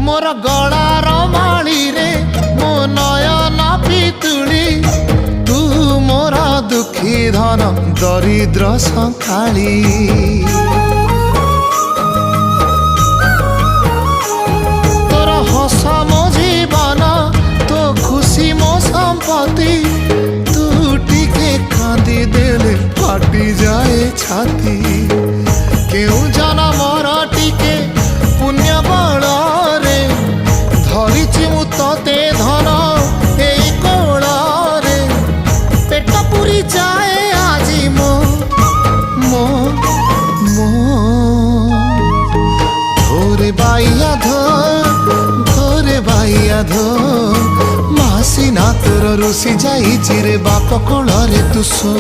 मोर गलार माली रे मो नयन पितुली तू मोर दुखी धन दरिद्र संकाली तोर हस मो जीवन तो खुशी मो संपत्ति तू टिके कांदी देले फाटी जाए छाती केउ जनमर टिके पुण्य बल रे धरिछि मु तते धन एई कोल रे पेट पुरी जाए आजी मो मो मो धोरे बाइया धोरे बाइया धो मासी ना तोर रुसी जाई चिरे बाप कोल रे तू सो।